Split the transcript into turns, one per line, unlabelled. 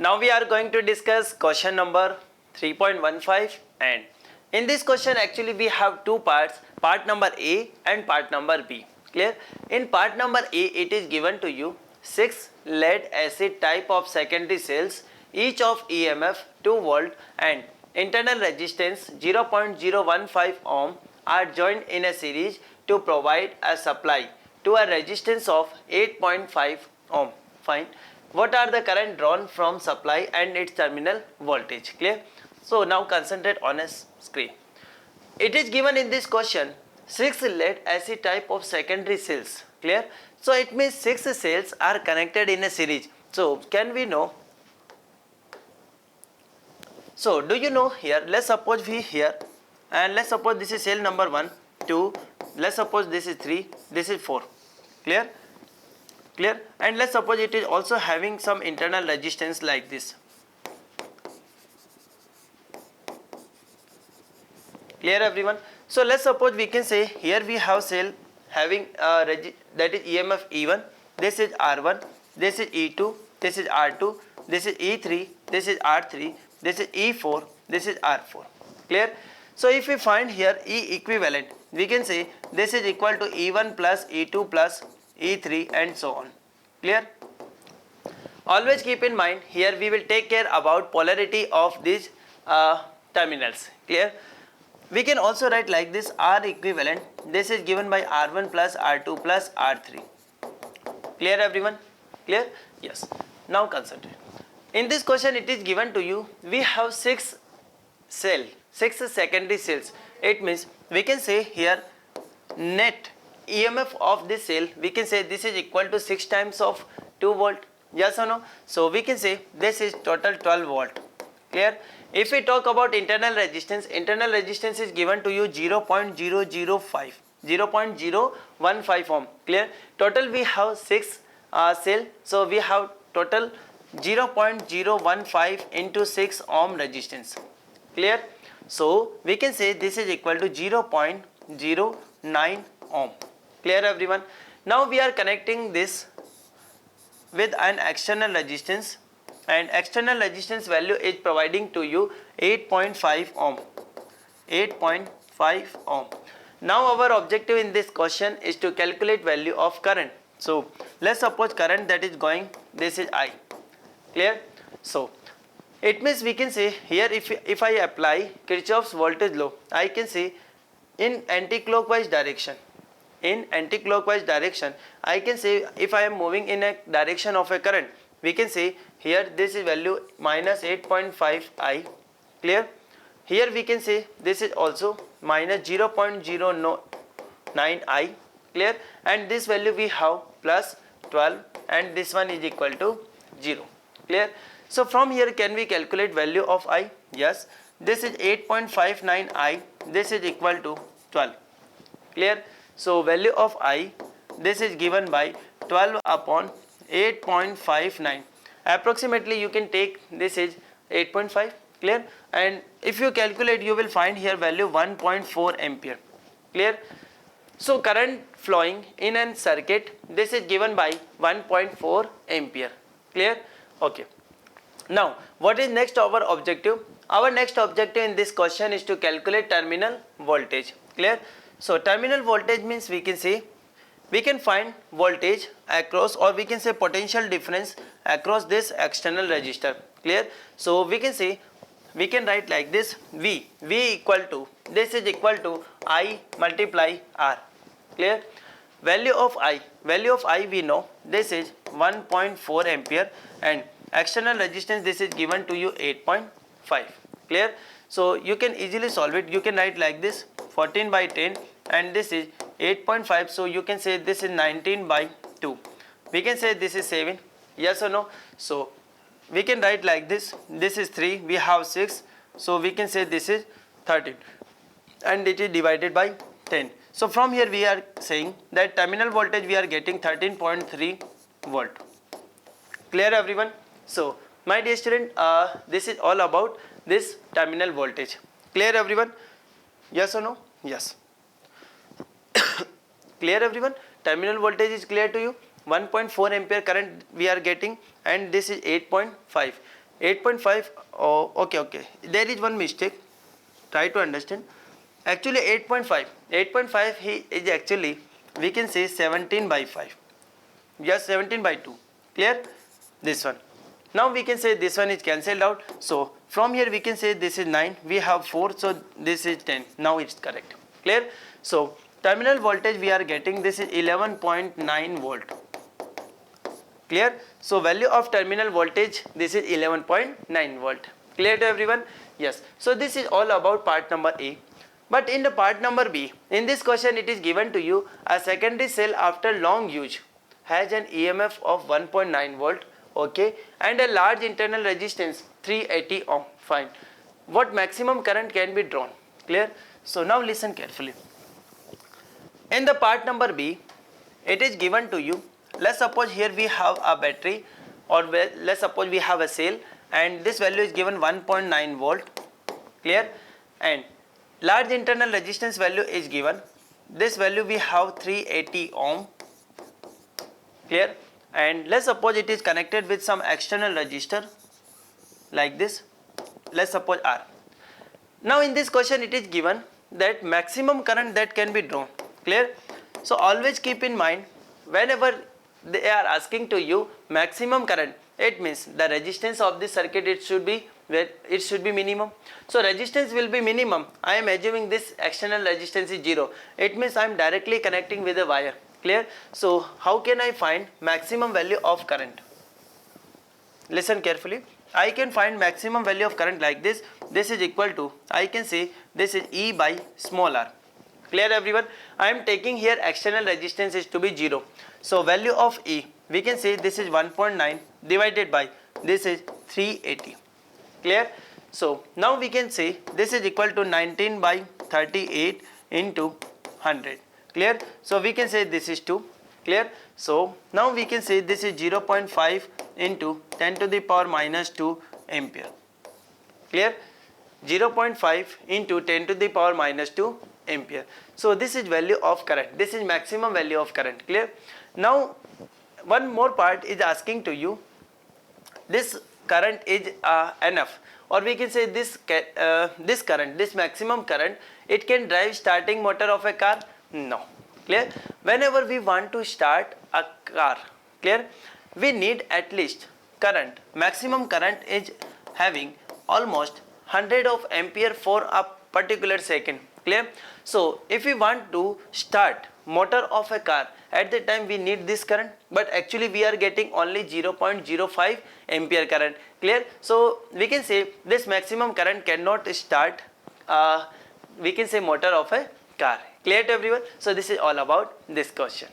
Now we are going to discuss question number 3.15, and in this question actually we have two parts, part number A and part number B. Clear? In part number A it is given to you 6 lead acid type of secondary cells, each of EMF 2 volt and internal resistance 0.015 ohm are joined in a series to provide a supply to a resistance of 8.5 ohm. Fine. What are the current drawn from supply and its terminal voltage? Clear? So now concentrate on a screen. It is given in this question 6 lead acid type of secondary cells. Clear? So it means 6 cells are connected in a series. So can we know? So do you know here, let's suppose we here, and let's suppose this is cell number 1, 2, let's suppose this is 3, this is 4. Clear? Clear? And let's suppose it is also having some internal resistance like this. Clear everyone? So let's suppose we can say here we have cell having that is EMF E1, this is R1, this is E2, this is R2, this is E3, this is R3, this is E4, this is R4. Clear? So if we find here E equivalent, we can say this is equal to E1 plus E2 plus E3 and so on. Clear? Always keep in mind here we will take care about polarity of these terminals. Clear? We can also write like this, R equivalent, this is given by R1 plus R2 plus R3. Clear everyone? Clear? Yes. Now concentrate. In this question it is given to you, we have 6 secondary cells. It means we can say here net EMF of this cell, we can say this is equal to 6 times of 2 volt. Yes or no? So we can say this is total 12 volt. Clear? If we talk about internal resistance is given to you 0.015 ohm. Clear? Total we have 6 cell, so we have total 0.015 into 6 ohm resistance. Clear? So we can say this is equal to 0.09 ohm. Clear everyone? Now we are connecting this with an external resistance, and external resistance value is providing to you 8.5 ohm. 8.5 ohm. Now our objective in this question is to calculate value of current. So let's suppose current that is going, this is I. Clear? So it means we can say here if I apply Kirchhoff's voltage law, I can say in anti-clockwise direction. In anti-clockwise direction, I can say if I am moving in a direction of a current, we can say here this is value minus 8.5 I. Clear? Here we can say this is also minus 0.09 I. Clear? And this value we have plus 12 and this one is equal to 0. Clear? So from here can we calculate value of I? Yes. This is 8.59 I. This is equal to 12. Clear? So value of I, this is given by 12 upon 8.59. Approximately you can take this is 8.5. Clear? And if you calculate you will find here value 1.4 ampere. Clear? So current flowing in a circuit, this is given by 1.4 ampere. Clear? Okay. Now what is next our objective? Our next objective in this question is to calculate terminal voltage. Clear? So terminal voltage means we can say we can find voltage across, or we can say potential difference across this external resistor. Clear? So we can say, we can write like this, V equal to, this is equal to I multiply R. Clear? Value of I we know this is 1.4 ampere and external resistance this is given to you 8.5. Clear? So you can easily solve it. You can write like this, 14 by 10 and this is 8.5, so you can say this is 19 by 2. We can say this is 7. Yes or no? So we can write like this, this is 3, we have 6, so we can say this is 13 and it is divided by 10. So from here we are saying that terminal voltage we are getting 13.3 volt. Clear everyone? So my dear student, this is all about this terminal voltage. Clear everyone? Yes or no? Yes. Clear everyone? Terminal voltage is clear to you? 1.4 ampere current we are getting and this is 8.5. 8.5, oh, okay, there is one mistake, try to understand. Actually 8.5 he is actually, we can say 17 by 5, yes, 17 by 2, clear, this one. Now we can say this one is cancelled out, so from here we can say this is 9, we have 4, so this is 10, now it's correct, clear. So terminal voltage we are getting, this is 11.9 volt, clear. So value of terminal voltage, this is 11.9 volt, clear to everyone, yes. So this is all about part number A. But in the part number B, in this question it is given to you a secondary cell after long use has an EMF of 1.9 volt, okay, and a large internal resistance 380 ohm, fine. What maximum current can be drawn, clear. So now listen carefully. In the part number B, it is given to you, let's suppose here we have a battery, or let's suppose we have a cell, and this value is given 1.9 volt, clear, and large internal resistance value is given, this value we have 380 ohm, clear, and let's suppose it is connected with some external resistor like this, let's suppose R. Now in this question it is given that maximum current that can be drawn, clear. So always keep in mind, whenever they are asking to you maximum current, it means the resistance of this circuit it should be minimum. So resistance will be minimum. I am assuming this external resistance is 0. It means I am directly connecting with a wire, clear. So how can I find maximum value of current? Listen carefully. I can find maximum value of current like this. This is equal to, I can say this is E by small r. Clear everyone? I am taking here external resistance is to be 0. So value of E, we can say this is 1.9 divided by this is 380. Clear? So now we can say this is equal to 19 by 38 into 100. Clear? So we can say this is 2. Clear? So now we can say this is 0.5 into 10 to the power minus 2 ampere. Clear? 0.5 into 10 to the power minus 2 ampere. So this is value of current. This is maximum value of current. Clear? Now one more part is asking to you, this current is enough, or we can say this current, this maximum current, it can drive starting motor of a car? No. Clear? Whenever we want to start a car, clear, we need at least current, maximum current is having almost 100 of ampere for a particular second. Clear? So if we want to start motor of a car, at the time we need this current, but actually we are getting only 0.05 ampere current. Clear? So we can say this maximum current cannot start we can say motor of a car. Clear to everyone? So this is all about this question.